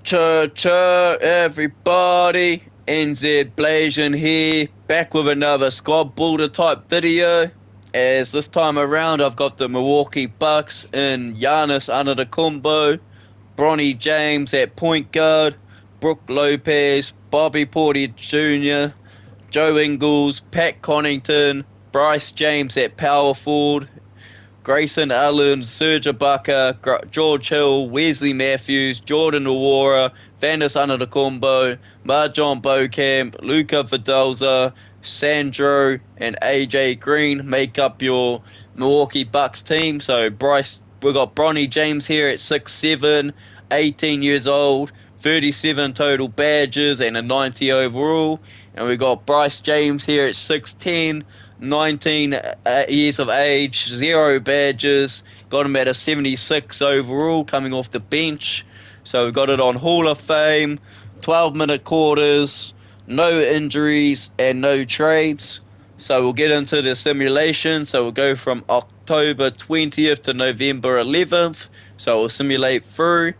Cha everybody, NZ Blazing here, back with another squad builder type video. As this time around I've got the Milwaukee Bucks in Giannis under the combo, Bronny James at point guard, Brook Lopez, Bobby Porter Jr., Joe Ingles, Pat Connaughton, Bryce James at power forward, Grayson Allen, Serge Ibaka, George Hill, Wesley Matthews, Jordan Nwora, Vanis under the combo, Marjon Beauchamp, Luca Vidalza, Sandro, and AJ Green make up your Milwaukee Bucks team. So we got Bronny James here at 6'7", 18 years old, 37 total badges and a 90 overall. And we got Bryce James here at 6'10", 19 years of age, 0 badges, got him at a 76 overall coming off the bench. So we got it on Hall of Fame, 12-minute quarters, no injuries and no trades. So we'll get into the simulation. So we'll go from October 20th to November 11th. So we'll simulate through.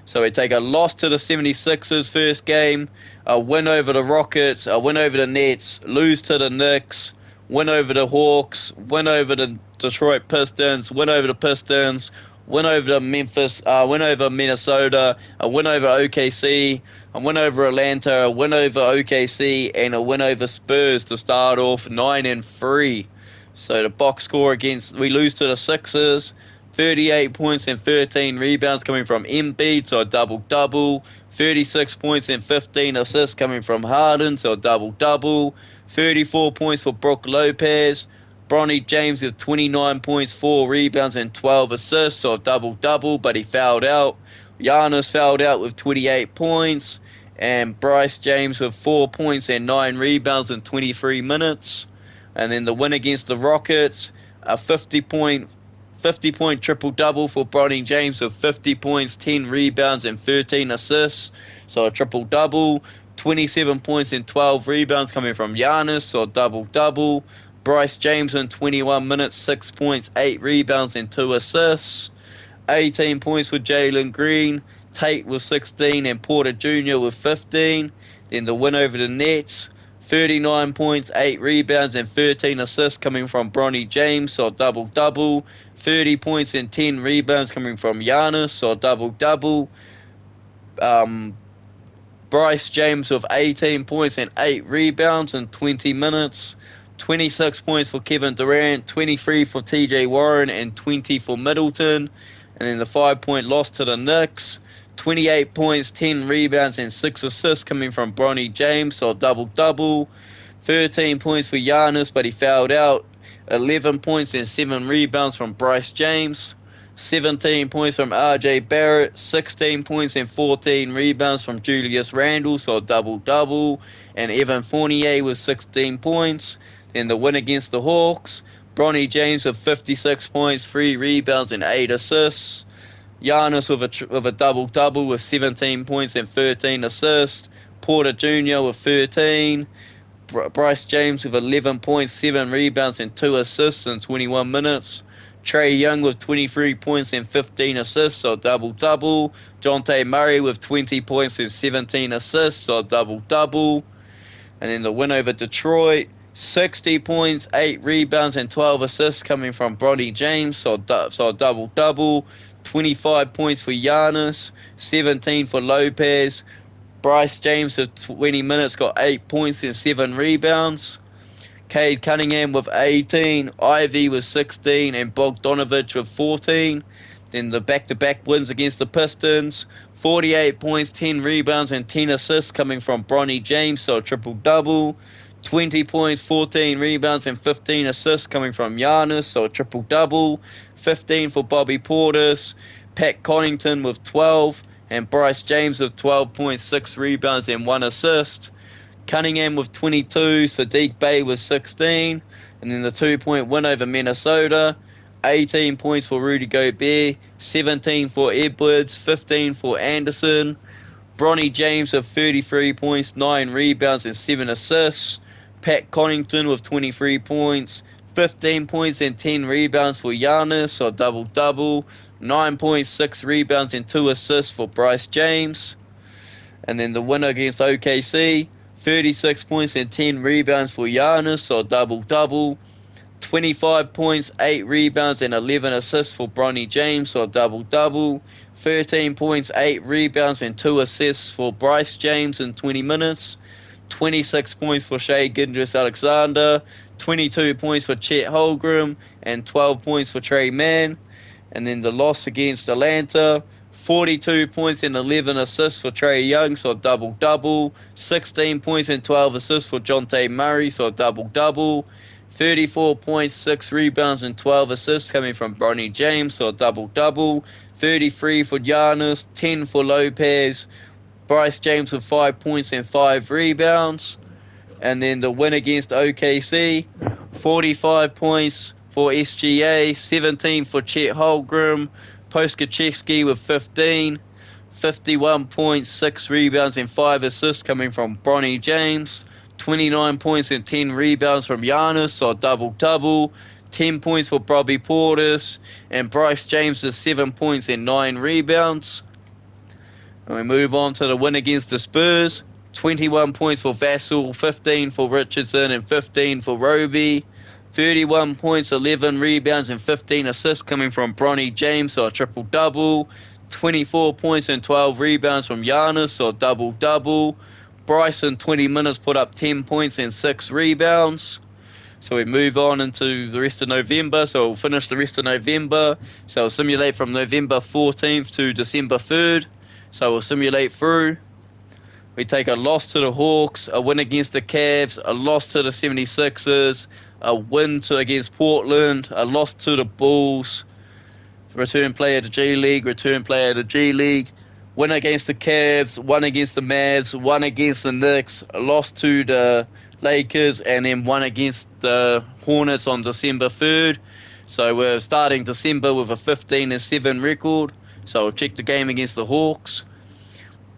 So we take a loss to the 76ers first game, a win over the Rockets, a win over the Nets, lose to the Knicks, win over the Hawks, win over the Detroit Pistons, win over the Pistons, win over the win over Minnesota, a win over OKC, a win over Atlanta, a win over OKC, and a win over Spurs to start off 9-3. So the box score we lose to the Sixers, 38 points and 13 rebounds coming from Embiid, so a double-double. 36 points and 15 assists coming from Harden, so a double-double. 34 points for Brook Lopez. Bronny James with 29 points, 4 rebounds, and 12 assists, so a double-double, but he fouled out. Giannis fouled out with 28 points. And Bryce James with 4 points and 9 rebounds in 23 minutes. And then the win against the Rockets, a 50-point triple-double for Bronny James with 50 points, 10 rebounds, and 13 assists. So a triple-double. 27 points and 12 rebounds coming from Giannis, so a double-double. Bryce James in 21 minutes, 6 points, 8 rebounds, and 2 assists. 18 points for Jalen Green. Tate with 16 and Porter Jr. with 15. Then the win over the Nets. 39 points, 8 rebounds, and 13 assists coming from Bronny James, so a double-double. 30 points and 10 rebounds coming from Giannis, so a double-double. Bryce James with 18 points and 8 rebounds in 20 minutes. 26 points for Kevin Durant, 23 for TJ Warren, and 20 for Middleton. And then the 5-point loss to the Knicks. 28 points, 10 rebounds, and 6 assists coming from Bronny James, so a double-double. 13 points for Giannis, but he fouled out. 11 points and 7 rebounds from Bryce James. 17 points from RJ Barrett. 16 points and 14 rebounds from Julius Randle, so a double-double. And Evan Fournier with 16 points. Then the win against the Hawks. Bronny James with 56 points, 3 rebounds, and 8 assists. Giannis with a double-double with 17 points and 13 assists. Porter Jr. with 13. Bryce James with 11 points, 7 rebounds, and 2 assists in 21 minutes. Trae Young with 23 points and 15 assists, so a double-double. Jonte Murray with 20 points and 17 assists, so a double-double. And then the win over Detroit. 60 points, 8 rebounds, and 12 assists coming from Bronny James, so a double-double. 25 points for Giannis, 17 for Lopez. Bryce James with 20 minutes got 8 points and 7 rebounds. Cade Cunningham with 18, Ivy with 16, and Bogdanovich with 14. Then the back-to-back wins against the Pistons. 48 points, 10 rebounds, and 10 assists coming from Bronny James, so a triple-double. 20 points, 14 rebounds, and 15 assists coming from Giannis, so a triple-double. 15 for Bobby Portis. Pat Connaughton with 12, and Bryce James with 12.6 rebounds and 1 assist. Cunningham with 22, Sadiq Bey with 16, and then the 2-point win over Minnesota. 18 points for Rudy Gobert, 17 for Edwards, 15 for Anderson. Bronny James with 33 points, 9 rebounds, and 7 assists. Pat Connaughton with 23 points, 15 points and 10 rebounds for Giannis, or double-double. 9.6 rebounds and 2 assists for Bryce James. And then the win against OKC, 36 points and 10 rebounds for Giannis, so double-double. 25 points, 8 rebounds, and 11 assists for Bronny James, so double-double. 13 points, 8 rebounds, and 2 assists for Bryce James in 20 minutes. 26 points for Shai Gilgeous-Alexander. 22 points for Chet Holmgren, and 12 points for Trey Mann. And then the loss against Atlanta, 42 points and 11 assists for Trae Young, so double-double. 16 points and 12 assists for Jonte Murray, so double-double. 34 points, 6 rebounds, and 12 assists coming from Bronny James, so double-double. 33 for Giannis, 10 for Lopez. Bryce James with 5 points and 5 rebounds. And then the win against OKC, 45 points for SGA, 17 for Chet Holmgren, Poskachevsky with 15, 51 points, 6 rebounds, and 5 assists coming from Bronny James, 29 points and 10 rebounds from Giannis, so double-double, 10 points for Bobby Portis, and Bryce James with 7 points and 9 rebounds. And we move on to the win against the Spurs. 21 points for Vassell, 15 for Richardson, and 15 for Roby. 31 points, 11 rebounds, and 15 assists coming from Bronny James, so a triple-double. 24 points and 12 rebounds from Giannis, so a double-double. Bryce in 20 minutes put up 10 points and 6 rebounds. So we move on into the rest of November. So we'll finish the rest of November. So we'll simulate from November 14th to December 3rd. So we'll simulate through. We take a loss to the Hawks, a win against the Cavs, a loss to the 76ers, a win against Portland, a loss to the Bulls, return player to G League, return player to G League, win against the Cavs, one against the Mavs, one against the Knicks, a loss to the Lakers, and then one against the Hornets on December 3rd. So we're starting December with a 15-7 record. So we'll check the game against the Hawks.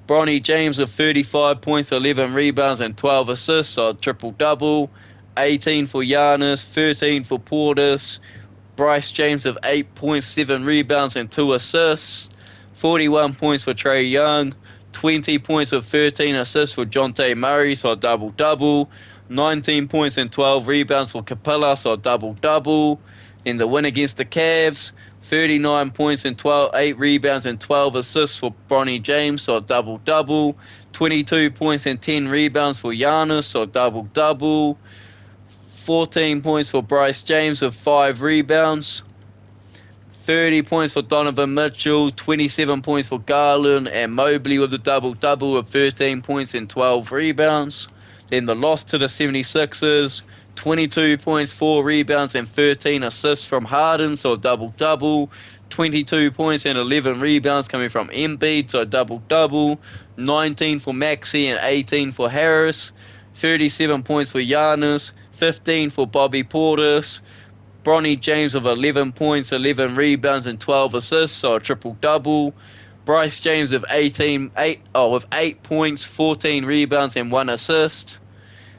Bronny James with 35 points, 11 rebounds, and 12 assists, so a triple-double. 18 for Giannis, 13 for Portis. Bryce James with 8 points, 7 rebounds, and 2 assists. 41 points for Trae Young. 20 points with 13 assists for Jonte Murray, so a double-double. 19 points and 12 rebounds for Capella, so a double-double. In the win against the Cavs, 39 points and 8 rebounds and 12 assists for Bronny James, so a double-double. 22 points and 10 rebounds for Giannis, so a double-double. 14 points for Bryce James with 5 rebounds. 30 points for Donovan Mitchell, 27 points for Garland, and Mobley with the double-double with 13 points and 12 rebounds. Then the loss to the 76ers, 22 points, 4 rebounds, and 13 assists from Harden, so a double-double. 22 points and 11 rebounds coming from Embiid, so a double-double. 19 for Maxey and 18 for Harris. 37 points for Giannis, 15 for Bobby Portis. Bronny James with 11 points, 11 rebounds, and 12 assists, so a triple-double. Bryce James with 8 points, 14 rebounds, and 1 assist.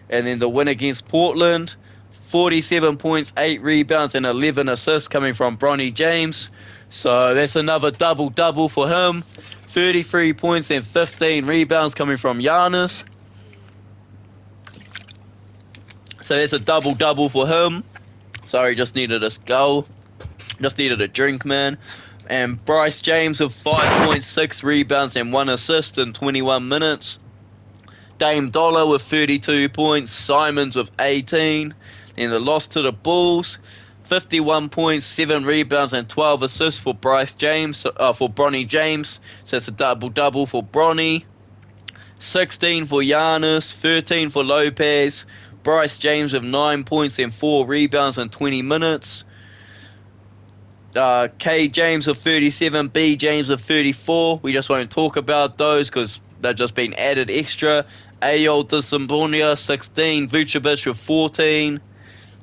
And then the win against Portland, 47 points, 8 rebounds, and 11 assists coming from Bronny James. So that's another double-double for him. 33 points and 15 rebounds coming from Giannis. So that's a double-double for him. Sorry, just needed a goal. Just needed a drink, man. And Bryce James with 5.6 rebounds and 1 assist in 21 minutes. Dame Dollar with 32 points. Simons with 18. In the loss to the Bulls, 51 points, 7 rebounds, and 12 assists for Bryce James, for Bronny James. So it's a double-double for Bronny. 16 for Giannis, 13 for Lopez. Bryce James with 9 points and 4 rebounds in 20 minutes. K James with 37, B James with 34. We just won't talk about those because they've just been added extra. Ayol Disumbunya, 16. Vucevic with 14.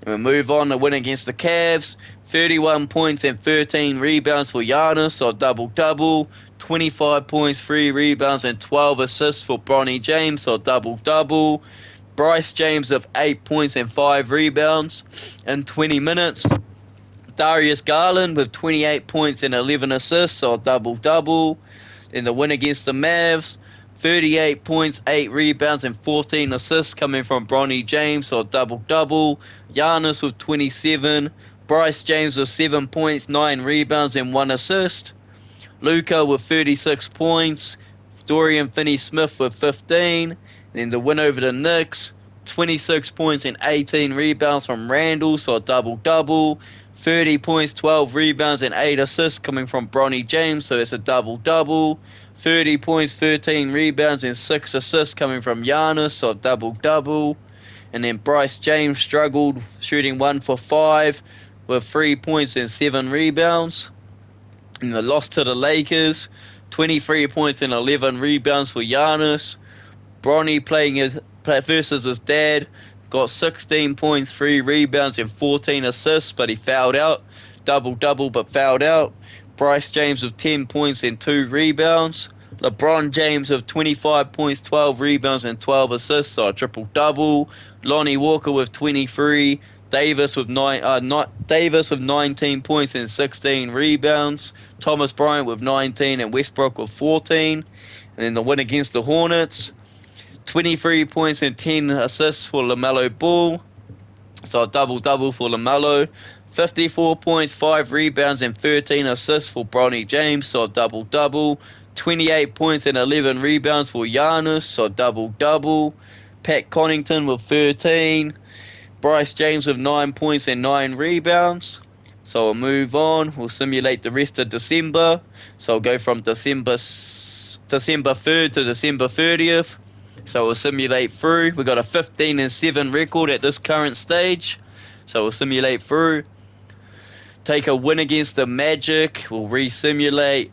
And we move on to win against the Cavs. 31 points and 13 rebounds for Giannis, so double-double. 25 points, 3 rebounds, and 12 assists for Bronny James, so double-double. Bryce James with 8 points and 5 rebounds in 20 minutes. Darius Garland with 28 points and 11 assists, so double-double. In the win against the Mavs, 38 points, 8 rebounds, and 14 assists coming from Bronny James, so a double-double. Giannis with 27. Bryce James with 7 points, 9 rebounds, and 1 assist. Luka with 36 points. Dorian Finney-Smith with 15. Then the win over the Knicks, 26 points and 18 rebounds from Randall, so a double-double. 30 points, 12 rebounds, and 8 assists coming from Bronny James, so it's a double-double. 30 points, 13 rebounds, and 6 assists coming from Giannis, so a double-double. And then Bryce James struggled, shooting 1 for 5 with 3 points and 7 rebounds. In the loss to the Lakers, 23 points and 11 rebounds for Giannis. Bronny playing versus his dad, got 16 points, 3 rebounds, and 14 assists, but he fouled out. Double-double, but fouled out. Bryce James with 10 points and 2 rebounds. LeBron James with 25 points, 12 rebounds, and 12 assists, so a triple-double. Lonnie Walker with 23. Davis with 19 points and 16 rebounds. Thomas Bryant with 19 and Westbrook with 14. And then the win against the Hornets, 23 points and 10 assists for LaMelo Ball. So a double-double for LaMelo. 54 points, 5 rebounds, and 13 assists for Bronny James, so a double-double. 28 points and 11 rebounds for Giannis, so a double-double. Pat Connaughton with 13. Bryce James with 9 points and 9 rebounds. So we'll move on. We'll simulate the rest of December. So we'll go from December 3rd to December 30th. So we'll simulate through. We've got a 15-7 record at this current stage. So we'll simulate through. Take a win against the Magic. We'll re-simulate.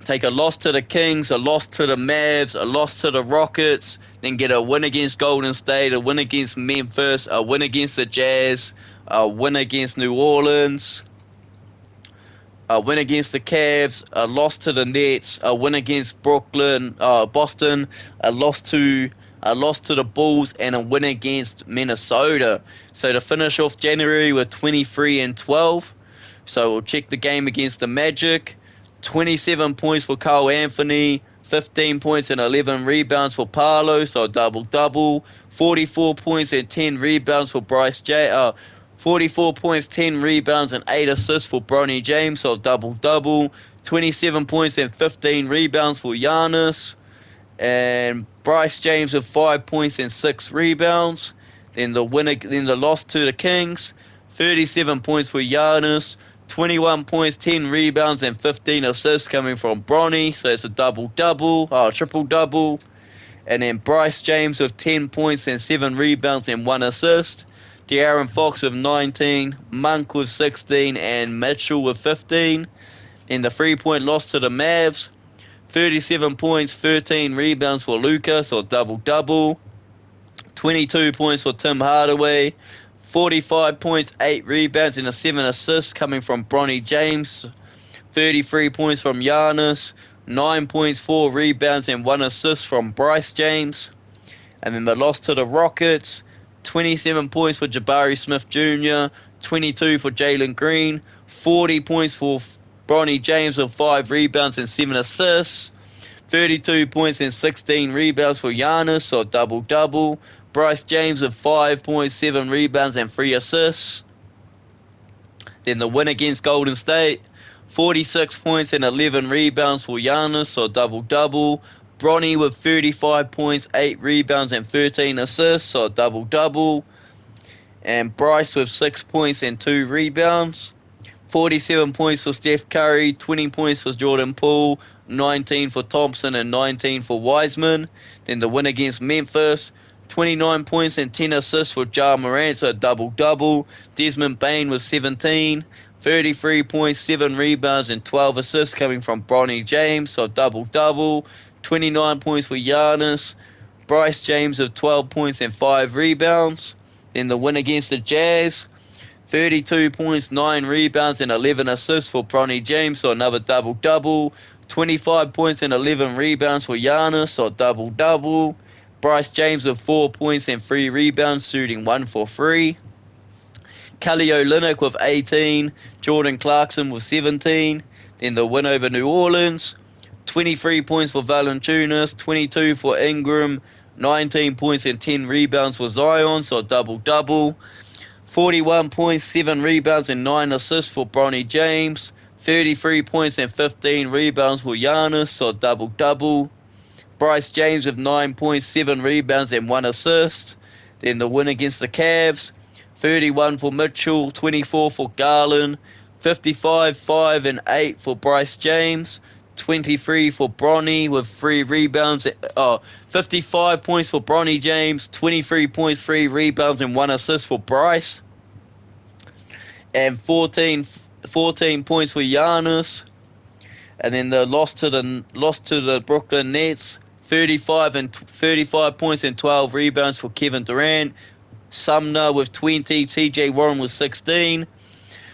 Take a loss to the Kings, a loss to the Mavs, a loss to the Rockets, then get a win against Golden State, a win against Memphis, a win against the Jazz, a win against New Orleans, a win against the Cavs, a loss to the Nets, a win against Boston, a loss to the Bulls, and a win against Minnesota. So to finish off January with 23-12. So we'll check the game against the Magic. 27 points for Cole Anthony, 15 points and 11 rebounds for Paolo, so a double-double. 44 points and 10 rebounds for 44 points, 10 rebounds, and 8 assists for Bronny James, so a double-double. 27 points and 15 rebounds for Giannis. And Bryce James with 5 points and 6 rebounds. Then the loss to the Kings, 37 points for Giannis. 21 points, 10 rebounds, and 15 assists coming from Bronny. So it's a triple-double. And then Bryce James with 10 points and 7 rebounds and 1 assist. De'Aaron Fox with 19, Monk with 16, and Mitchell with 15. In the 3-point loss to the Mavs, 37 points, 13 rebounds for Luka, so a double-double. 22 points for Tim Hardaway. 45 points, 8 rebounds, and 7 assists coming from Bronny James. 33 points from Giannis. 9 points, 4 rebounds, and 1 assist from Bryce James. And then the loss to the Rockets, 27 points for Jabari Smith Jr., 22 for Jalen Green, 40 points for Bronny James with 5 rebounds and 7 assists. 32 points and 16 rebounds for Giannis, so a double-double. Bryce James with 5 points, 7 rebounds, and 3 assists. Then the win against Golden State, 46 points and 11 rebounds for Giannis, so a double-double. Bronny with 35 points, 8 rebounds, and 13 assists, so a double-double. And Bryce with 6 points and 2 rebounds. 47 points for Steph Curry, 20 points for Jordan Poole, 19 for Thompson, and 19 for Wiseman. Then the win against Memphis, 29 points and 10 assists for Ja Morant, so a double-double. Desmond Bane with 17, 33 points, 7 rebounds, and 12 assists coming from Bronny James, so a double-double. 29 points for Giannis. Bryce James with 12 points and 5 rebounds. Then the win against the Jazz, 32 points, 9 rebounds, and 11 assists for Bronny James, so another double-double. 25 points and 11 rebounds for Giannis, so a double-double. Bryce James with 4 points and 3 rebounds, shooting 1 for 3. Kelly Olynyk with 18. Jordan Clarkson with 17. Then the win over New Orleans, 23 points for Valanciunas, 22 for Ingram, 19 points and 10 rebounds for Zion, so a double-double. 41 points, 7 rebounds and 9 assists for Bronny James. 33 points and 15 rebounds for Giannis, so a double-double. Bryce James with 9 points, 7 rebounds and 1 assist. Then the win against the Cavs, 31 for Mitchell, 24 for Garland, 55, 5 and 8 for Bryce James, 23 for Bronny with 3 rebounds. 55 points for Bronny James, 23 points, 3 rebounds and 1 assist for Bryce. And 14 points for Giannis. And then the loss to the Brooklyn Nets, 35 points and 12 rebounds for Kevin Durant. Sumner with 20, TJ Warren with 16,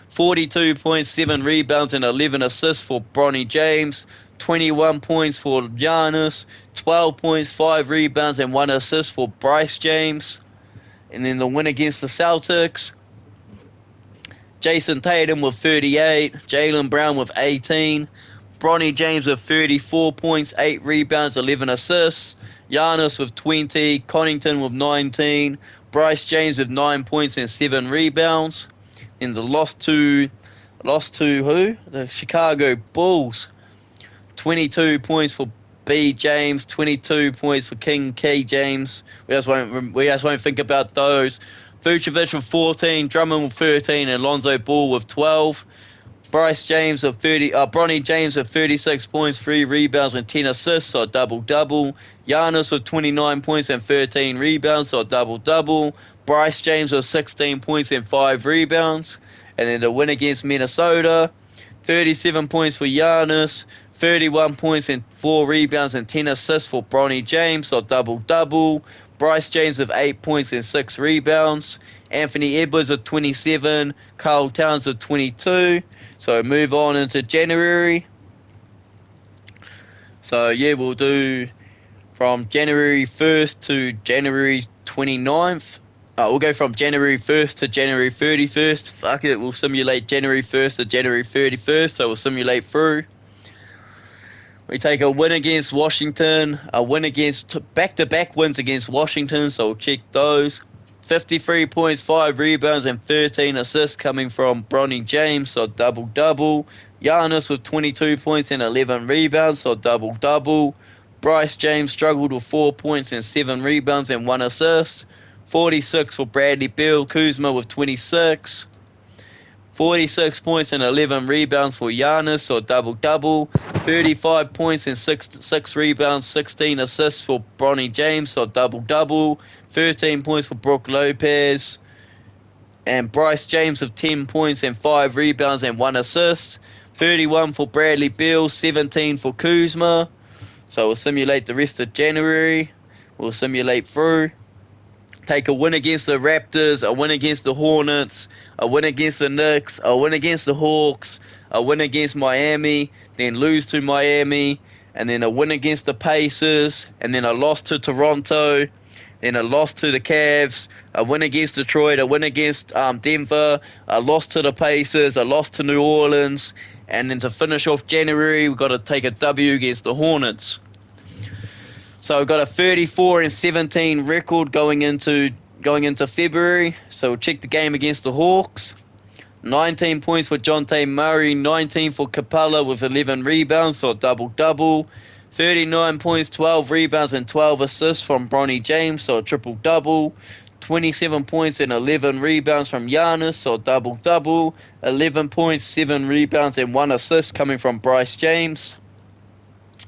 42 points, 7 rebounds and 11 assists for Bronny James, 21 points for Giannis, 12 points, 5 rebounds and 1 assist for Bryce James. And then the win against the Celtics, Jason Tatum with 38, Jaylen Brown with 18, Bronny James with 34 points, 8 rebounds, 11 assists, Giannis with 20, Connaughton with 19, Bryce James with 9 points and 7 rebounds. In the loss to who? The Chicago Bulls. 22 points for B. James, 22 points for King K. James. We just won't think about those. Vucevic with 14, Drummond with 13, and Lonzo Ball with 12. Bryce James of Bronny James of 36 points, 3 rebounds and 10 assists, so a double-double. Giannis with 29 points and 13 rebounds, so a double-double. Bryce James with 16 points and 5 rebounds. And then the win against Minnesota, 37 points for Giannis, 31 points and 4 rebounds and 10 assists for Bronny James, so double-double. Bryce James with 8 points and 6 rebounds. Anthony Edwards with 27. Karl Towns with 22. So move on into January. So yeah, we'll do from January 1st to January 29th. We'll go from January 1st to January 31st. Fuck it, we'll simulate January 1st to January 31st. So we'll simulate through. We take a win against Washington, a win against back-to-back wins against Washington, so we'll check those. 53 points, 5 rebounds, and 13 assists coming from Bronny James, so double-double. Giannis with 22 points and 11 rebounds, so double-double. Bryce James struggled with 4 points and 7 rebounds and 1 assist. 46 for Bradley Beal, Kuzma with 26. 46 points and 11 rebounds for Giannis, so double-double. 35 points and 6 rebounds, 16 assists for Bronny James, so double-double. 13 points for Brook Lopez. And Bryce James with 10 points and 5 rebounds and 1 assist. 31 for Bradley Beal, 17 for Kuzma. So we'll simulate the rest of January. We'll simulate through. Take a win against the Raptors, a win against the Hornets, a win against the Knicks, a win against the Hawks, a win against Miami, then lose to Miami, and then a win against the Pacers, and then a loss to Toronto, then a loss to the Cavs, a win against Detroit, a win against Denver, a loss to the Pacers, a loss to New Orleans, and then to finish off January, we've got to take a W against the Hornets. So we've got a 34-17 record going into February. So we'll check the game against the Hawks. 19 points for Jonte Murray, 19 for Capella with 11 rebounds, so a double-double. 39 points, 12 rebounds, and 12 assists from Bronny James, so a triple-double. 27 points and 11 rebounds from Giannis, so a double-double. 11 points, 7 rebounds, and 1 assist coming from Bryce James.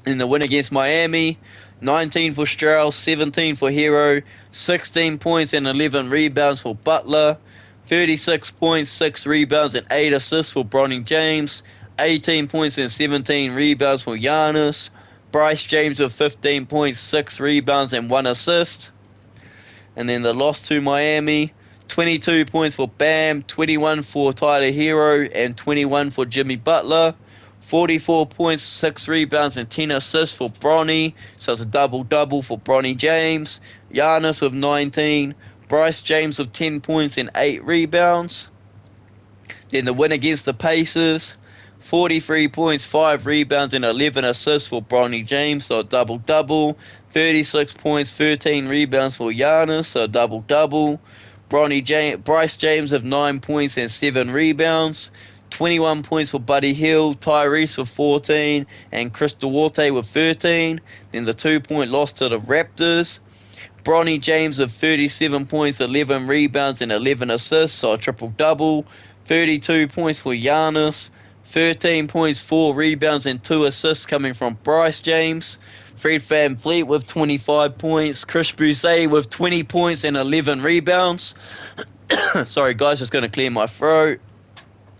In the win against Miami, 19 for Strauss, 17 for Hero, 16 points and 11 rebounds for Butler, 36 points, 6 rebounds and 8 assists for Bronny James, 18 points and 17 rebounds for Giannis, Bryce James with 15 points, 6 rebounds and 1 assist. And then the loss to Miami, 22 points for Bam, 21 for Tyler Hero, and 21 for Jimmy Butler. 44 points, 6 rebounds, and 10 assists for Bronny. So it's a double-double for Bronny James. Giannis with 19. Bryce James with 10 points and 8 rebounds. Then the win against the Pacers. 43 points, 5 rebounds, and 11 assists for Bronny James, so a double-double. 36 points, 13 rebounds for Giannis, so a double-double. Bryce James with 9 points and 7 rebounds. 21 points for Buddy Hield, Tyrese with 14, and Chris Duarte with 13. Then the 2-point loss to the Raptors. Bronny James with 37 points, 11 rebounds, and 11 assists, so a triple-double. 32 points for Giannis. 13 points, 4 rebounds, and 2 assists coming from Bryce James. Fred VanVleet with 25 points. Chris Boucher with 20 points and 11 rebounds. Sorry, guys, just going to clear my throat.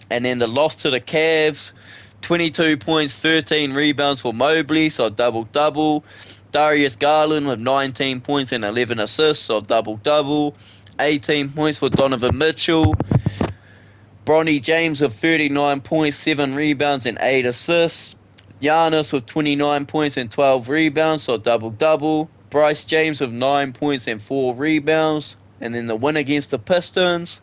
And then the loss to the Cavs. 22 points, 13 rebounds for Mobley, so a double-double. Darius Garland with 19 points and 11 assists, so a double-double. 18 points for Donovan Mitchell. Bronny James with 39 points, 7 rebounds, and 8 assists. Giannis with 29 points and 12 rebounds, so a double-double. Bryce James with 9 points and 4 rebounds. And then the win against the Pistons.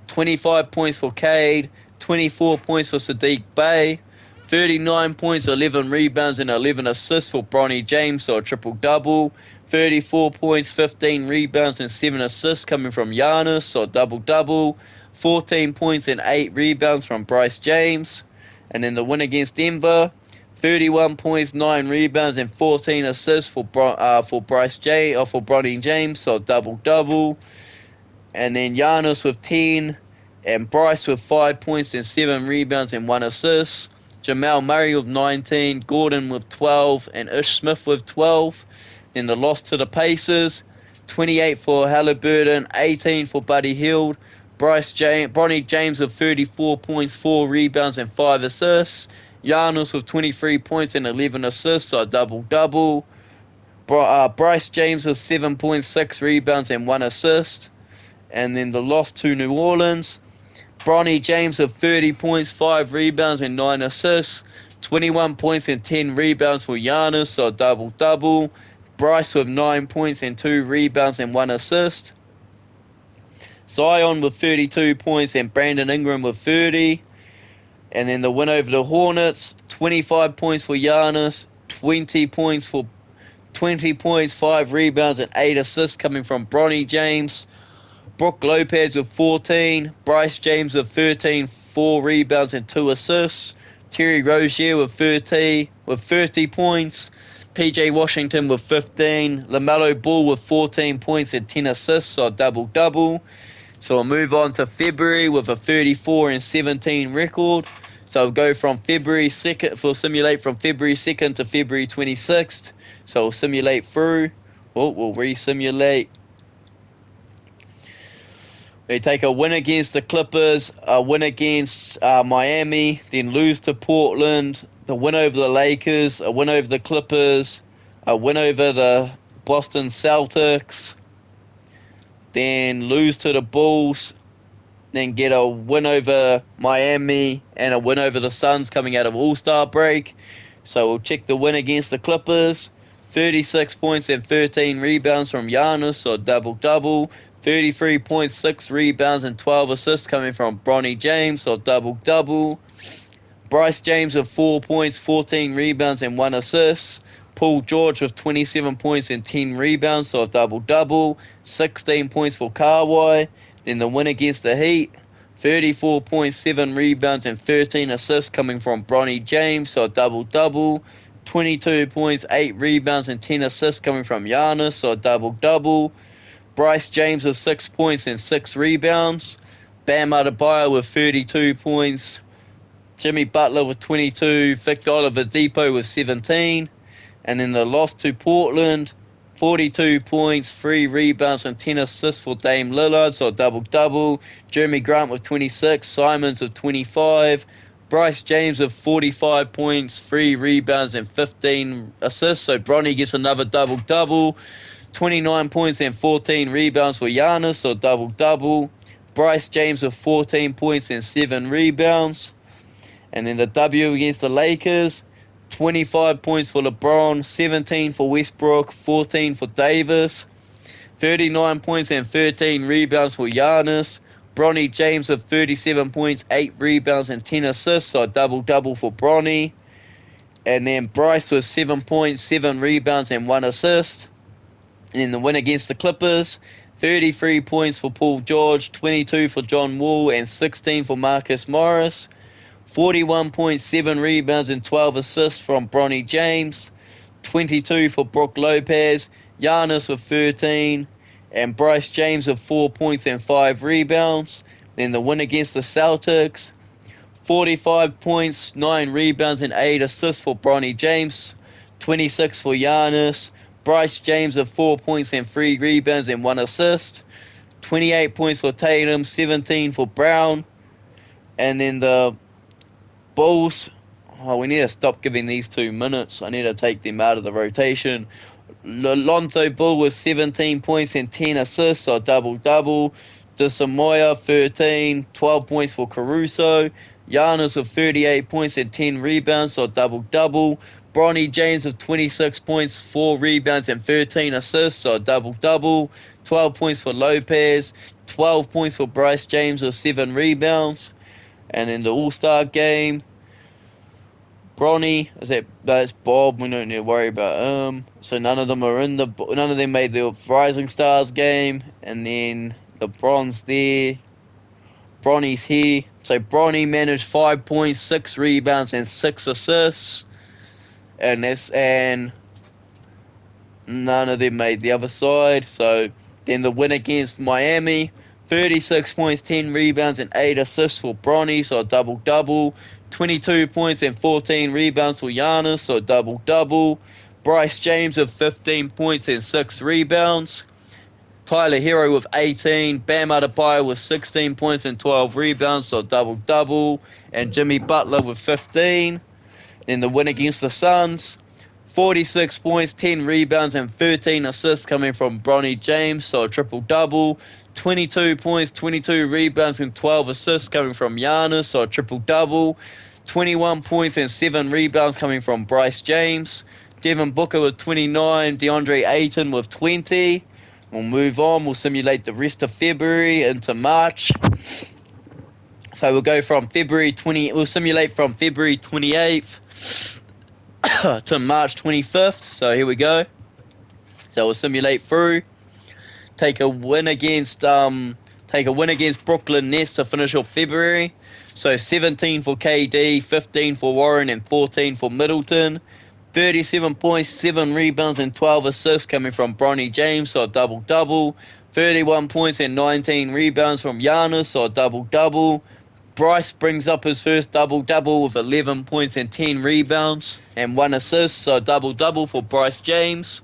25 points for Cade, 24 points for Sadiq Bey, 39 points, 11 rebounds, and 11 assists for Bronny James, so a triple-double. 34 points, 15 rebounds, and 7 assists coming from Giannis, so a double-double. 14 points and 8 rebounds from Bryce James. And then the win against Denver, 31 points, 9 rebounds, and 14 assists for Bronny James, so a double-double. And then Giannis with 10, and Bryce with 5 points and 7 rebounds and 1 assist. Jamal Murray with 19, Gordon with 12, and Ish Smith with 12. Then the loss to the Pacers, 28 for Halliburton, 18 for Buddy Hield. Bronny James with 34 points, 4 rebounds, and 5 assists. Giannis with 23 points and 11 assists, so a double-double. Bryce James with 7.6 rebounds and 1 assist. And then the loss to New Orleans, Bronny James with 30 points, 5 rebounds, and 9 assists. 21 points and 10 rebounds for Giannis, so a double-double. Bryce with 9 points and 2 rebounds and 1 assist. Zion with 32 points and Brandon Ingram with 30. And then the win over the Hornets, 25 points for Giannis, 20 points, 5 rebounds, and 8 assists coming from Bronny James. Brook Lopez with 14, Bryce James with 13, 4 rebounds and 2 assists. Terry Rozier with 30 points. PJ Washington with 15. LaMelo Ball with 14 points and 10 assists, so a double-double. So we'll move on to February with a 34 and 17 record. So we'll go from February 2nd, we'll simulate from February 2nd to February 26th. So we'll simulate through. We'll re-simulate. They take a win against the Clippers, a win against Miami, then lose to Portland, the win over the Lakers, a win over the Clippers, a win over the Boston Celtics, then lose to the Bulls, then get a win over Miami and a win over the Suns coming out of All-Star break. So we'll check the win against the Clippers. 36 points and 13 rebounds from Giannis, so a double-double. 33 points, 6 rebounds, and 12 assists coming from Bronny James, so a double-double. Bryce James with 4 points, 14 rebounds, and 1 assist. Paul George with 27 points and 10 rebounds, so a double-double. 16 points for Kawhi. Then the win against the Heat, 34 points, 7 rebounds, and 13 assists coming from Bronny James, so a double-double. 22 points, 8 rebounds, and 10 assists coming from Giannis, so a double-double. Bryce James with 6 points and 6 rebounds. Bam Adebayo with 32 points. Jimmy Butler with 22. Victor Oladipo with 17. And then the loss to Portland, 42 points, 3 rebounds, and 10 assists for Dame Lillard, so a double-double. Jeremy Grant with 26. Simons with 25. Bryce James with 45 points, 3 rebounds, and 15 assists. So Bronny gets another double-double. 29 points and 14 rebounds for Giannis, so double-double. Bryce James with 14 points and 7 rebounds. And then the W against the Lakers, 25 points for LeBron, 17 for Westbrook, 14 for Davis. 39 points and 13 rebounds for Giannis. Bronny James with 37 points, 8 rebounds, and 10 assists, so a double-double for Bronny. And then Bryce with 7 points, 7 rebounds, and 1 assist. And then the win against the Clippers, 33 points for Paul George, 22 for John Wall, and 16 for Marcus Morris. 41.7 rebounds and 12 assists from Bronny James. 22 for Brook Lopez. Giannis with 13. And Bryce James with 4 points and 5 rebounds. Then the win against the Celtics, 45 points, 9 rebounds, and 8 assists for Bronny James. 26 for Giannis. Bryce James with 4 points and 3 rebounds and 1 assist. 28 points for Tatum, 17 for Brown. And then the Bulls, we need to stop giving these 2 minutes. I need to take them out of the rotation. Lonzo Ball with 17 points and 10 assists, so double-double. DeSamoya, 13, 12 points for Caruso. Giannis with 38 points and 10 rebounds, so double-double. Bronny James with 26 points, 4 rebounds, and 13 assists, so double-double. 12 points for Lopez. 12 points for Bryce James with 7 rebounds. And in the All-Star game, Bronny, that's Bob. We don't need to worry about him. So none of them made the Rising Stars game, and then LeBron's there. Bronny's here. So Bronny managed 5 points, 6 rebounds, and 6 assists, and none of them made the other side. So then the win against Miami, 36 points, 10 rebounds, and 8 assists for Bronny, so a double-double. 22 points and 14 rebounds for Giannis, so a double-double. Bryce James with 15 points and 6 rebounds. Tyler Hero with 18. Bam Adebayo with 16 points and 12 rebounds, so double-double. And Jimmy Butler with 15. In the win against the Suns, 46 points, 10 rebounds, and 13 assists coming from Bronny James, so a triple-double. 22 points, 22 rebounds, and 12 assists coming from Giannis, so a triple-double. 21 points and 7 rebounds coming from Bryce James. Devin Booker with 29, DeAndre Ayton with 20. We'll move on. We'll simulate the rest of February into March. So we'll go from we'll simulate from February 28th to March 25th. So here we go. So we'll simulate through. Take a win against Brooklyn Nets to finish off February. So 17 for KD, 15 for Warren, and 14 for Middleton. 37 points, 7 rebounds, and 12 assists coming from Bronny James, so a double-double. 31 points and 19 rebounds from Giannis, so a double-double. Bryce brings up his first double-double with 11 points and 10 rebounds and 1 assist, so a double-double for Bryce James.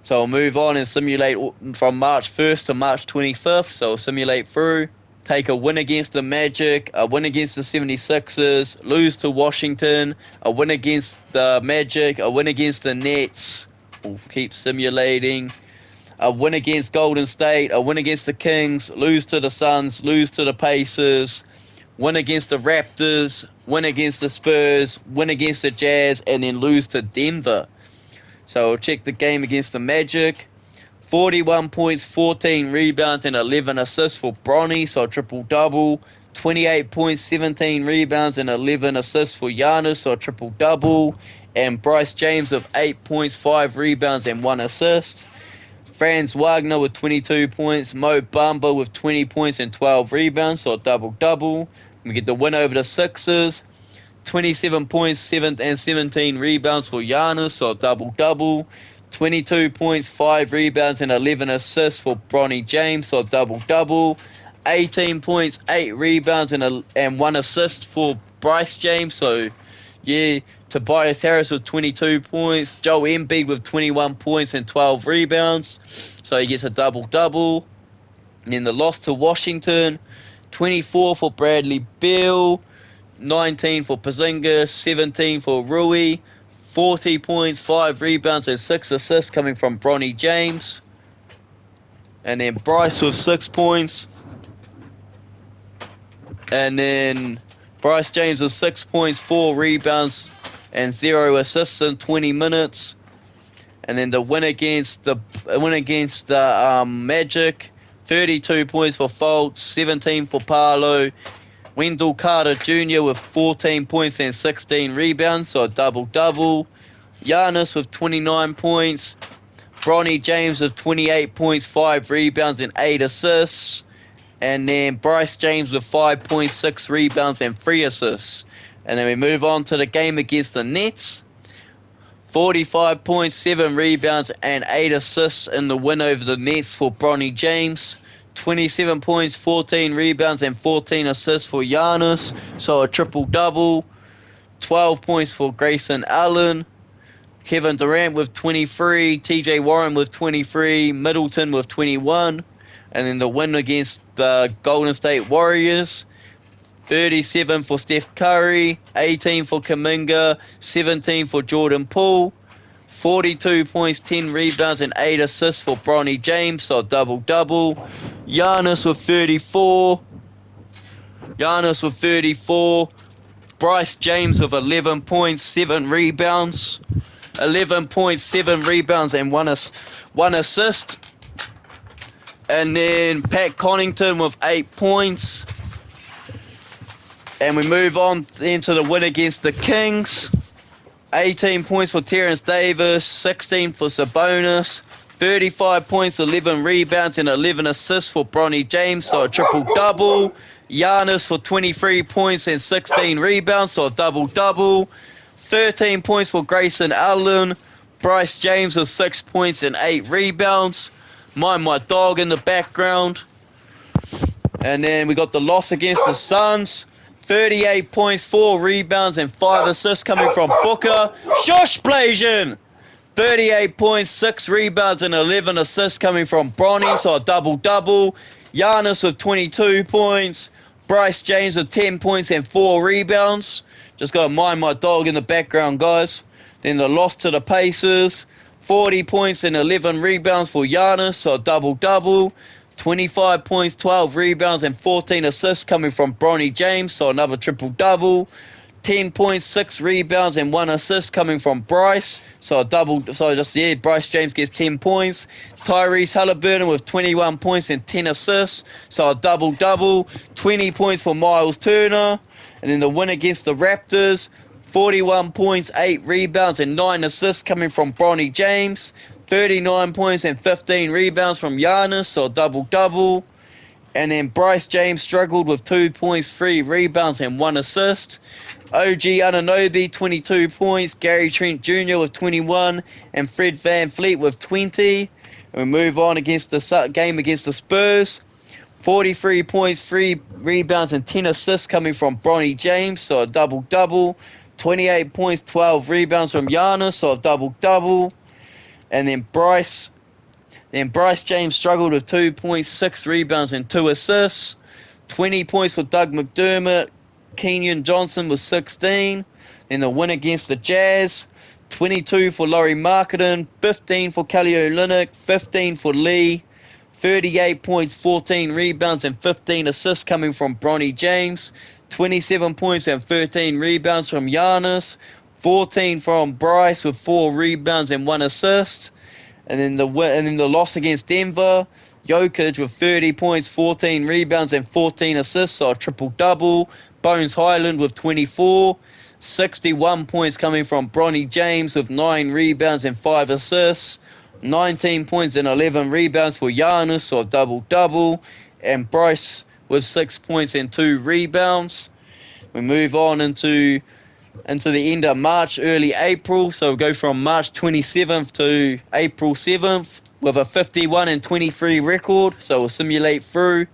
So I'll move on and simulate from March 1st to March 25th. So I'll simulate through. Take a win against the Magic, a win against the 76ers, lose to Washington, a win against the Magic, a win against the Nets. We'll keep simulating. A win against Golden State, a win against the Kings, lose to the Suns, lose to the Pacers, win against the Raptors, win against the Spurs, win against the Jazz, and then lose to Denver. So we'll check the game against the Magic. 41 points, 14 rebounds, and 11 assists for Bronny, so a triple-double. 28 points, 17 rebounds, and 11 assists for Giannis, so a triple-double. And Bryce James with 8 points, 5 rebounds, and 1 assist. Franz Wagner with 22 points. Mo Bamba with 20 points and 12 rebounds, so a double-double. We get the win over the Sixers. 27 points, 7 and 17 rebounds for Giannis, so a double-double. 22 points, 5 rebounds, and 11 assists for Bronny James, so a double-double. 18 points, 8 rebounds, and 1 assist for Bryce James, so yeah. Tobias Harris with 22 points. Joel Embiid with 21 points and 12 rebounds, so he gets a double-double. And then the loss to Washington, 24 for Bradley Beal, 19 for Porzingis, 17 for Rui, 40 points, 5 rebounds, and 6 assists coming from Bronny James. And then Bryce with 6 points. And then Bryce James with 6 points, 4 rebounds, and 0 assists in 20 minutes. And then the win against the Magic, 32 points for Fultz, 17 for Parlow. Wendell Carter Jr. with 14 points and 16 rebounds, so a double-double. Giannis with 29 points. Bronny James with 28 points, 5 rebounds and 8 assists. And then Bryce James with 5.6 rebounds and 3 assists. And then we move on to the game against the Nets. 45 points, 7 rebounds and 8 assists in the win over the Nets for Bronny James. 27 points, 14 rebounds and 14 assists for Giannis. So a triple-double. 12 points for Grayson Allen. Kevin Durant with 23. TJ Warren with 23. Middleton with 21. And then the win against the Golden State Warriors. 37 for Steph Curry. 18 for Kuminga. 17 for Jordan Poole. 42 points, 10 rebounds, and 8 assists for Bronny James, so double-double. Giannis with 34. Bryce James with 11 points, 7 rebounds. 11 points, 7 rebounds, and 1 assist. And then Pat Connaughton with 8 points. And we move on into the win against the Kings. 18 points for Terrence Davis, 16 for Sabonis, 35 points, 11 rebounds, and 11 assists for Bronny James, so a triple-double. Giannis for 23 points and 16 rebounds, so a double-double. 13 points for Grayson Allen. Bryce James with 6 points and 8 rebounds. Mind my dog in the background. And then we got the loss against the Suns. 38 points, 4 rebounds, and 5 assists coming from Booker. Josh Blazion! 38 points, 6 rebounds, and 11 assists coming from Bronny, so a double-double. Giannis with 22 points. Bryce James with 10 points and 4 rebounds. Just got to mind my dog in the background, guys. Then the loss to the Pacers. 40 points and 11 rebounds for Giannis, so a double-double. 25 points, 12 rebounds, and 14 assists coming from Bronny James, so another triple-double. 10 points, 6 rebounds, and 1 assist coming from Bryce, Bryce James gets 10 points. Tyrese Halliburton with 21 points and 10 assists, so a double-double. 20 points for Miles Turner. And then the win against the Raptors, 41 points, 8 rebounds, and 9 assists coming from Bronny James. 39 points and 15 rebounds from Giannis, so a double-double. And then Bryce James struggled with 2 points, 3 rebounds, and 1 assist. OG Anunoby, 22 points. Gary Trent Jr. with 21. And Fred VanVleet with 20. And we move on against the game against the Spurs. 43 points, 3 rebounds, and 10 assists coming from Bronny James, so a double-double. 28 points, 12 rebounds from Giannis, so a double-double. And then Bryce James struggled with 2 points, 6 rebounds, and 2 assists. 20 points for Doug McDermott. Kenyon Johnson with 16. Then the win against the Jazz. 22 for Lauri Markkanen. 15 for Kelly Olynyk. 15 for Lee. 38 points, 14 rebounds, and 15 assists coming from Bronny James. 27 points and 13 rebounds from Giannis. 14 from Bryce with 4 rebounds and 1 assist. And then the loss against Denver, Jokic with 30 points, 14 rebounds, and 14 assists, so a triple-double. Bones Highland with 24. 61 points coming from Bronny James with 9 rebounds and 5 assists. 19 points and 11 rebounds for Giannis, so a double-double. And Bryce with 6 points and 2 rebounds. We move on into the end of March, early April. So we'll go from March 27th to April 7th with a 51 and 23 record. So we'll simulate through.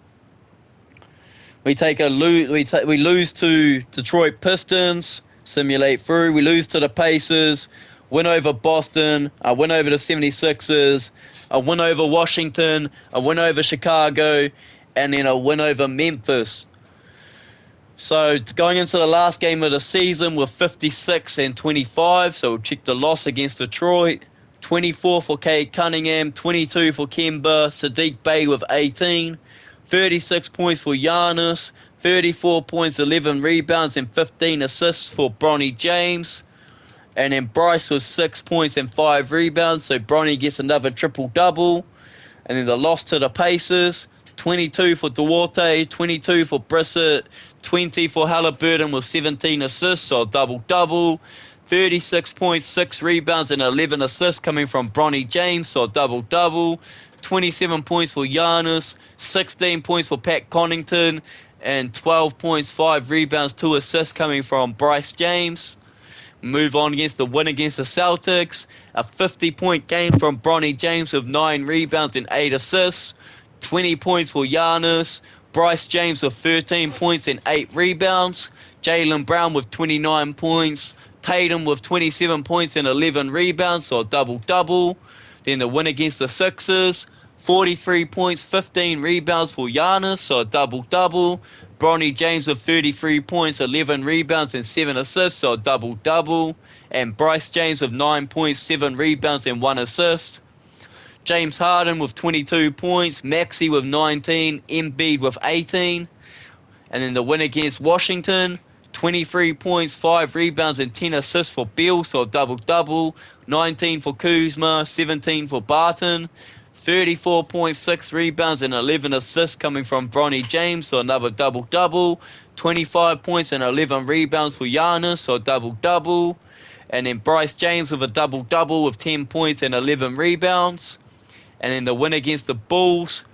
We lose to Detroit Pistons, simulate through. We lose to the Pacers, win over Boston, a win over the 76ers, a win over Washington, a win over Chicago, and then a win over Memphis. So it's going into the last game of the season with 56 and 25. So we'll check the loss against Detroit. 24 for Cade Cunningham, 22 for Kemba, Sadiq Bey with 18. 36 points for Giannis, 34 points, 11 rebounds, and 15 assists for Bronny James. And then Bryce with 6 points and 5 rebounds, so Bronny gets another triple-double. And then the loss to the Pacers, 22 for Duarte, 22 for Brissett, 20 for Halliburton with 17 assists, so a double-double. 36.6 rebounds and 11 assists coming from Bronny James, so a double-double. 27 points for Giannis, 16 points for Pat Connaughton, and 12 points, 5 rebounds, 2 assists coming from Bryce James. Move on against the win against the Celtics. A 50-point game from Bronny James with 9 rebounds and 8 assists. 20 points for Giannis. Bryce James with 13 points and 8 rebounds. Jaylen Brown with 29 points. Tatum with 27 points and 11 rebounds, so a double-double. Then the win against the Sixers. 43 points, 15 rebounds for Giannis, so a double-double. Bronny James with 33 points, 11 rebounds, and 7 assists, so a double-double. And Bryce James with 9 points, 7 rebounds, and 1 assist. James Harden with 22 points, Maxey with 19, Embiid with 18. And then the win against Washington, 23 points, 5 rebounds, and 10 assists for Beal, so a double-double. 19 for Kuzma, 17 for Barton. 34.6 rebounds and 11 assists coming from Bronny James, so another double-double. 25 points and 11 rebounds for Giannis, so a double-double. And then Bryce James with a double-double with 10 points and 11 rebounds. And then the win against the Bulls,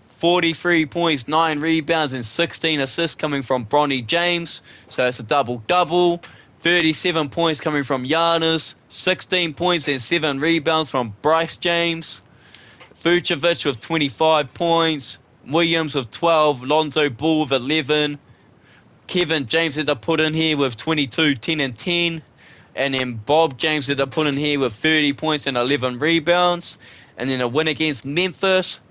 43 points, 9 rebounds, and 16 assists coming from Bronny James, so that's a double-double. 37 points coming from Giannis, 16 points and 7 rebounds from Bryce James. Vucevic with 25 points, Williams with 12, Lonzo Ball with 11, Kevin James that I put in here with 22, 10 and 10, and then Bob James that I put in here with 30 points and 11 rebounds, and then a win against Memphis,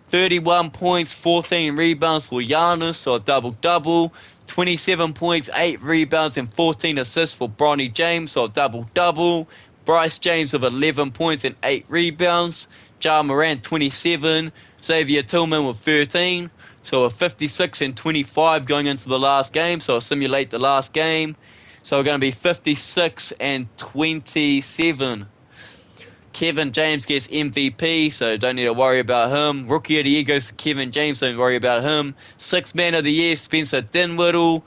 31 points, 14 rebounds for Giannis, so a double-double, 27 points, 8 rebounds, and 14 assists for Bronny James, so a double-double. Bryce James with 11 points and 8 rebounds. Ja Morant 27, Xavier Tillman with 13, so a 56 and 25 going into the last game, so I'll simulate the last game. So we're going to be 56 and 27. Kevin James gets MVP, so don't need to worry about him. Rookie of the Year goes to Kevin James, don't worry about him. Sixth Man of the Year, Spencer Dinwiddie.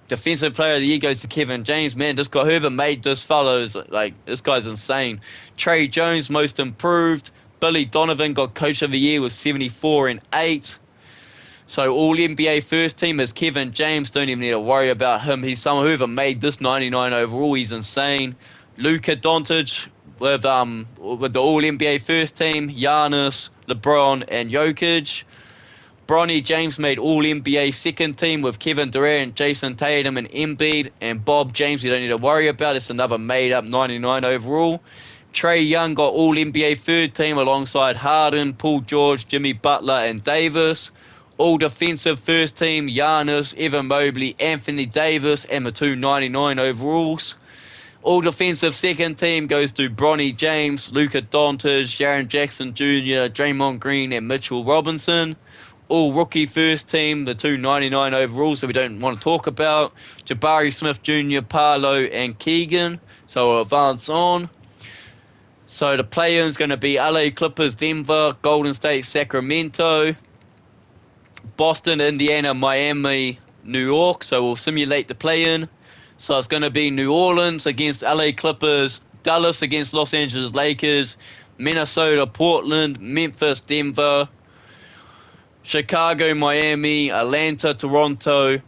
Defensive Player of the Year goes to Kevin James. Man, this guy, whoever made this fellow is like, this guy's insane. Trey Jones, Most Improved. Billy Donovan got Coach of the Year with 74 and 8. So all NBA first team is Kevin James. Don't even need to worry about him. He's someone whoever made this 99 overall. He's insane. Luka Doncic with the all NBA first team. Giannis, LeBron, and Jokic. Bronny James made all NBA second team with Kevin Durant, Jason Tatum, and Embiid. And Bob James, you don't need to worry about. It's another made up 99 overall. Trae Young got all NBA third team alongside Harden, Paul George, Jimmy Butler, and Davis. All defensive first team, Giannis, Evan Mobley, Anthony Davis, and the 299 overalls. All defensive second team goes to Bronny James, Luka Doncic, Jaren Jackson Jr., Draymond Green, and Mitchell Robinson. All rookie first team, the 299 overalls, so we don't want to talk about. Jabari Smith Jr., Paolo, and Keegan. So we'll advance on. So the play-in is going to be LA Clippers, Denver, Golden State, Sacramento, Boston, Indiana, Miami, New York. So we'll simulate the play-in. So it's going to be New Orleans against LA Clippers, Dallas against Los Angeles Lakers, Minnesota, Portland, Memphis, Denver, Chicago, Miami, Atlanta, Toronto,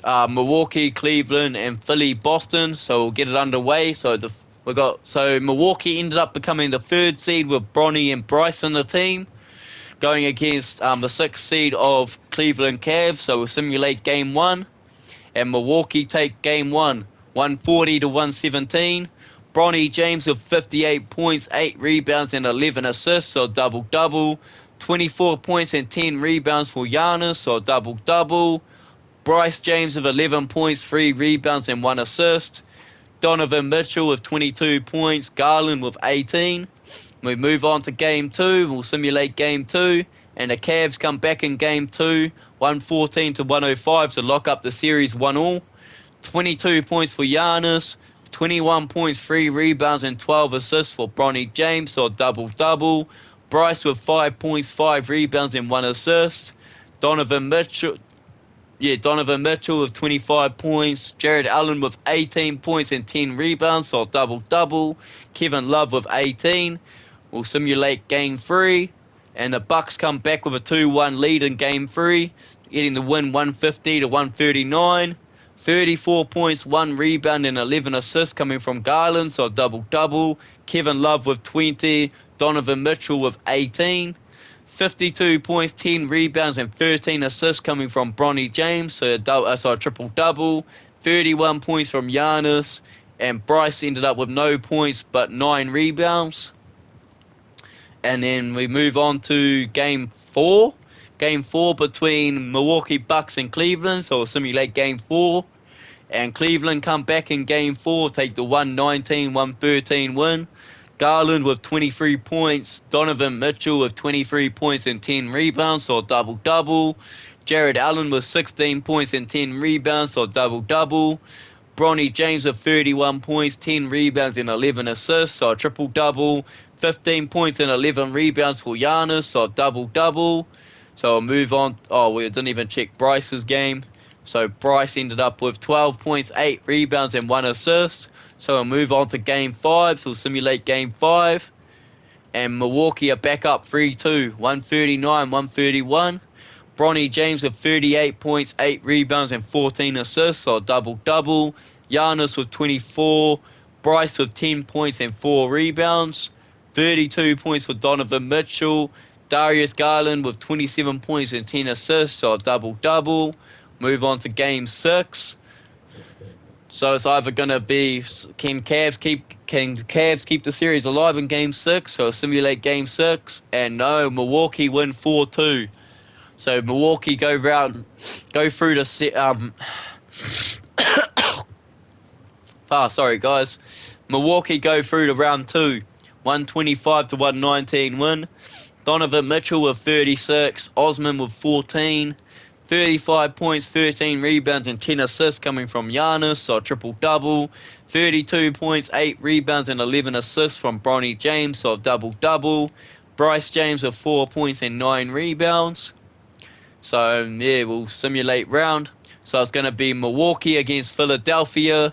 Milwaukee, Cleveland, and Philly, Boston. So we'll get it underway. So Milwaukee ended up becoming the third seed with Bronny and Bryce in the team, going against the sixth seed of Cleveland Cavs. So we'll simulate game 1, and Milwaukee take game 1, 140 to 117. Bronny James with 58 points, 8 rebounds, and 11 assists, so double-double. 24 points and 10 rebounds for Giannis, so double-double. Bryce James with 11 points, 3 rebounds, and 1 assist. Donovan Mitchell with 22 points, Garland with 18. We move on to game 2. We'll simulate game 2. And the Cavs come back in game 2, 114 to 105 to lock up the series 1-all. 22 points for Giannis, 21 points, 3 rebounds, and 12 assists for Bronny James, so double-double. Bryce with 5 points, 5 rebounds, and 1 assist. Donovan Mitchell. Yeah, Donovan Mitchell with 25 points. Jared Allen with 18 points and 10 rebounds, so double-double. Kevin Love with 18. We'll simulate Game 3. And the Bucks come back with a 2-1 lead in Game 3, getting the win 150 to 139. 34 points, 1 rebound, and 11 assists coming from Garland, so double-double. Kevin Love with 20. Donovan Mitchell with 18. 52 points, 10 rebounds, and 13 assists coming from Bronny James, so a triple-double. 31 points from Giannis, and Bryce ended up with no points but 9 rebounds. And then we move on to Game 4. Game 4 between Milwaukee Bucks and Cleveland, so we'll simulate Game 4. And Cleveland come back in Game 4, take the 119-113 win. Garland with 23 points. Donovan Mitchell with 23 points and 10 rebounds, so double-double. Jared Allen with 16 points and 10 rebounds, so double-double. Bronny James with 31 points, 10 rebounds and 11 assists, so triple-double. 15 points and 11 rebounds for Giannis, so double-double. So I'll move on. Oh, we didn't even check Bryce's game. So Bryce ended up with 12 points, 8 rebounds, and 1 assist. So we'll move on to Game 5. So we'll simulate Game 5. And Milwaukee are back up 3-2, 139-131. Bronny James with 38 points, 8 rebounds, and 14 assists, so double-double. Giannis with 24. Bryce with 10 points and 4 rebounds. 32 points for Donovan Mitchell. Darius Garland with 27 points and 10 assists, so double-double. Move on to Game 6. So it's either going to be, can Cavs keep the series alive in Game 6? So simulate Game 6. And no, Milwaukee win 4-2. So Milwaukee go through the set. Sorry guys. Milwaukee go through to round 2. 125 to 119 win. Donovan Mitchell with 36. Osman with 14. 35 points, 13 rebounds, and 10 assists coming from Giannis, so triple-double. 32 points, 8 rebounds, and 11 assists from Bronny James, so double-double. Bryce James with 4 points and 9 rebounds. So, yeah, we'll simulate round. So it's going to be Milwaukee against Philadelphia,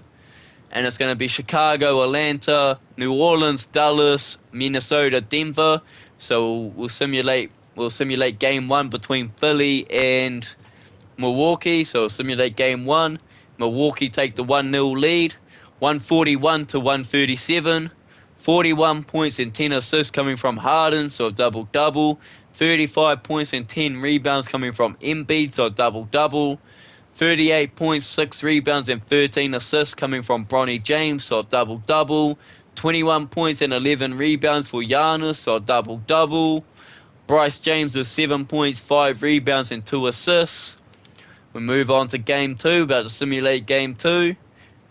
and it's going to be Chicago, Atlanta, New Orleans, Dallas, Minnesota, Denver. So we'll simulate Game 1 between Philly and Milwaukee, so simulate Game 1. Milwaukee take the 1-0 lead, 141 to 137. 41 points and 10 assists coming from Harden, so double-double. 35 points and 10 rebounds coming from Embiid, so double-double. 38 points, 6 rebounds, and 13 assists coming from Bronny James, so double-double. 21 points and 11 rebounds for Giannis, so double-double. Bryce James with 7 points, 5 rebounds, and 2 assists. We move on to Game 2, about to simulate Game 2.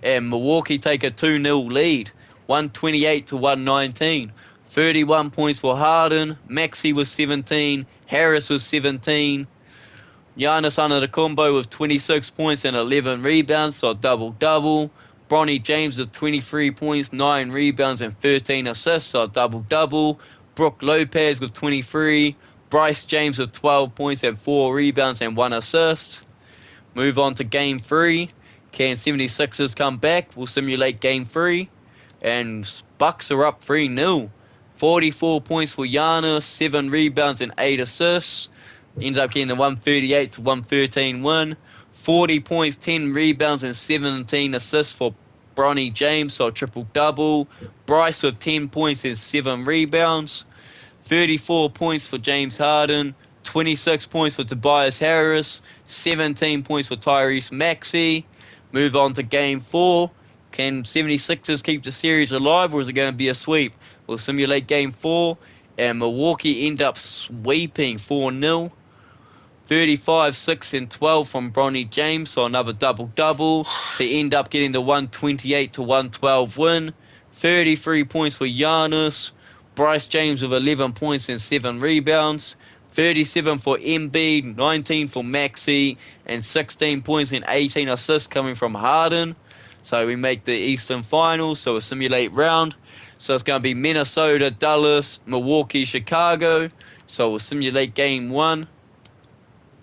And Milwaukee take a 2-0 lead, 128 to 119. 31 points for Harden, Maxey with 17, Harris with 17. Giannis Antetokounmpo with 26 points and 11 rebounds, so double-double. Bronny James with 23 points, 9 rebounds, and 13 assists, so double-double. Brook Lopez with 23. Bryce James with 12 points and 4 rebounds and 1 assist. Move on to Game 3. Can 76ers come back? We'll simulate Game 3. And Bucks are up 3-0. 44 points for Giannis, 7 rebounds and 8 assists. Ended up getting the 138 to 113 win. 40 points, 10 rebounds and 17 assists for Bronny James, so triple-double. Bryce with 10 points and 7 rebounds. 34 points for James Harden. 26 points for Tobias Harris. 17 points for Tyrese Maxey. Move on to Game 4. Can 76ers keep the series alive, or is it going to be a sweep? We'll simulate Game 4. And Milwaukee end up sweeping 4-0. 35, 6, and 12 from Bronny James, so another double-double. They end up getting the 128 to 112 win. 33 points for Giannis. Bryce James with 11 points and 7 rebounds. 37 for Embiid, 19 for Maxey, and 16 points and 18 assists coming from Harden. So we make the Eastern Finals, so we'll simulate round. So it's going to be Minnesota, Dallas, Milwaukee, Chicago. So we'll simulate Game 1.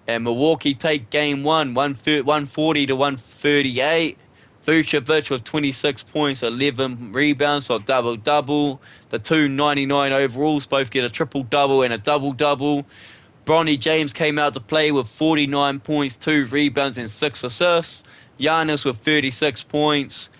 And Milwaukee take game one, 140 to 138. Vucevic with 26 points, 11 rebounds, so double-double. The two 99 overalls both get a triple-double and a double-double. Bronny James came out to play with 49 points, 2 rebounds, and 6 assists. Giannis with 36 points.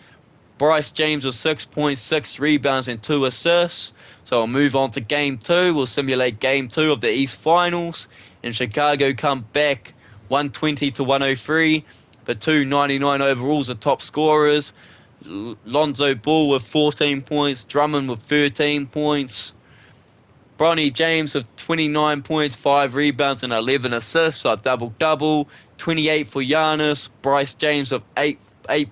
Bryce James with 6 points, 6 rebounds, and 2 assists. So we'll move on to Game 2. We'll simulate Game 2 of the East Finals. And Chicago come back 120 to 103. The two 99 overalls are top scorers. Lonzo Ball with 14 points, Drummond with 13 points. Bronny James with 29 points, 5 rebounds, and 11 assists, so double-double. 28 for Giannis. Bryce James with 8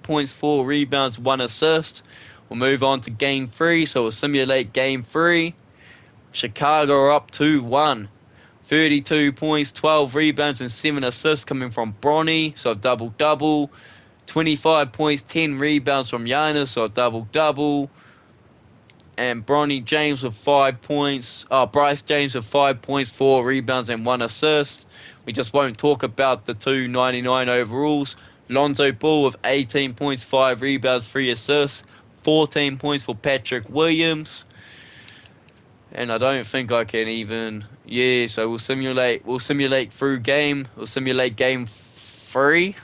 points, 4 rebounds, 1 assist. We'll move on to Game 3, so we'll simulate Game 3. Chicago are up 2-1. 32 points, 12 rebounds, and 7 assists coming from Bronny, so double-double. 25 points, 10 rebounds from Giannis, so double-double. And Bronny James with 5 points. Bryce James with 5 points, 4 rebounds, and 1 assist. We just won't talk about the two 99 overalls. Lonzo Ball with 18 points, 5 rebounds, 3 assists. 14 points for Patrick Williams. And I don't think I can even... Yeah, so we'll simulate through game. We'll simulate game 4.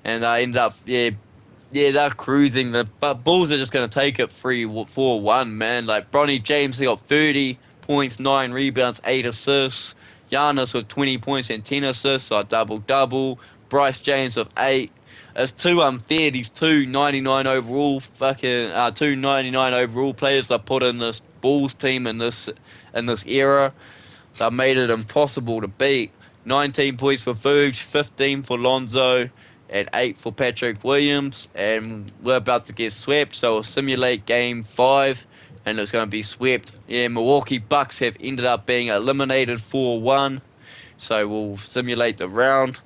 And I end up, they're cruising. The Bulls are just going to take it 3-4-1, man. Like, Bronny James, he got 30 points, 9 rebounds, 8 assists. Giannis with 20 points and 10 assists, so double-double. Bryce James with 8. It's too unfair. These two 99 overall players they put in this Bulls team in this era. They made it impossible to beat. 19 points for Vooch, 15 for Lonzo, and 8 for Patrick Williams. And we're about to get swept, so we'll simulate Game 5, and it's going to be swept. Yeah, Milwaukee Bucks have ended up being eliminated 4-1, so we'll simulate the round.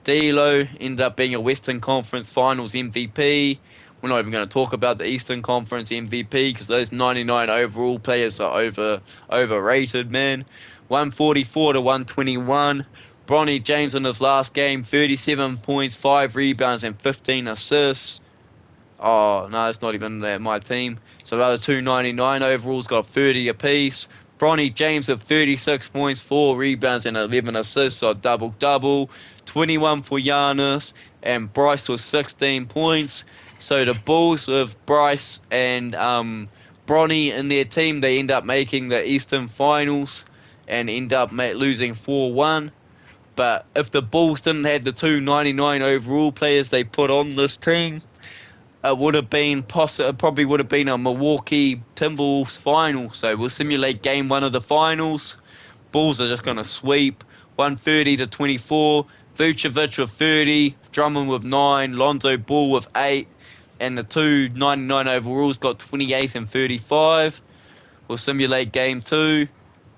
D'Lo ended up being a Western Conference Finals MVP. We're not even going to talk about the Eastern Conference MVP because those 99 overall players are overrated, man. 144 to 121. Bronny James in his last game, 37 points, 5 rebounds, and 15 assists. Oh, no, it's not even my team. So the other two 99 overalls got 30 apiece. Bronny James with 36 points, 4 rebounds, and 11 assists, so double-double. 21 for Giannis, and Bryce with 16 points. So the Bulls with Bryce and Bronny in their team, they end up making the Eastern Finals and end up losing 4-1. But if the Bulls didn't have the two 99 overall players they put on this team, it would have been probably would have been a Milwaukee Timberwolves final. So we'll simulate Game 1 of the finals. Bulls are just going to sweep 130 to 24. Vucevic with 30, Drummond with 9, Lonzo Ball with 8, and the two 99 overalls got 28 and 35. We'll simulate Game 2.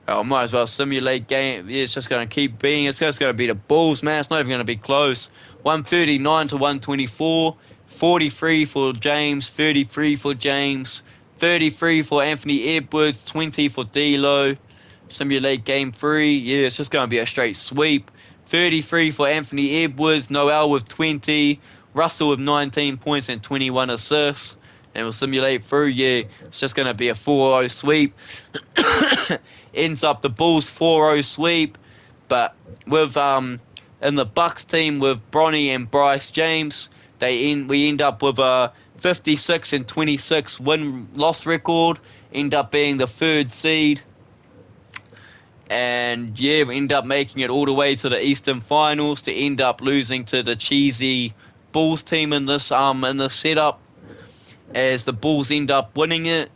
I might as well simulate game. Yeah, it's just going to keep being. It's just going to be the Bulls, man. It's not even going to be close. 139 to 124. 43 for James. 33 for James. 33 for Anthony Edwards. 20 for D'Lo. Simulate Game 3. Yeah, it's just going to be a straight sweep. 33 for Anthony Edwards. Noel with 20. Russell with 19 points and 21 assists. And we'll simulate through. Yeah, it's just going to be a 4-0 sweep. Ends up the Bulls 4-0 sweep. But with in the Bucks team with Bronny and Bryce James, we end up with a 56 and 26 win-loss record. End up being the 3rd seed. And yeah, we end up making it all the way to the Eastern Finals to end up losing to the cheesy Bulls team in this setup, as the Bulls end up winning it.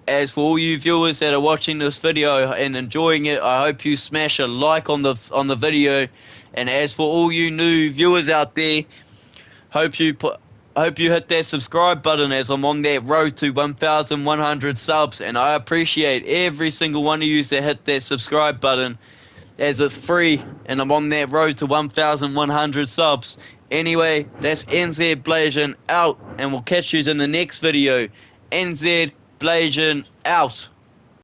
As for all you viewers that are watching this video and enjoying it, I hope you smash a like on the video. And as for all you new viewers out there, hope you hit that subscribe button, as I'm on that road to 1,100 subs, and I appreciate every single one of you that hit that subscribe button, as it's free, and I'm on that road to 1,100 subs. Anyway, that's NZ Blazin out, and we'll catch you in the next video. NZ Blazin out.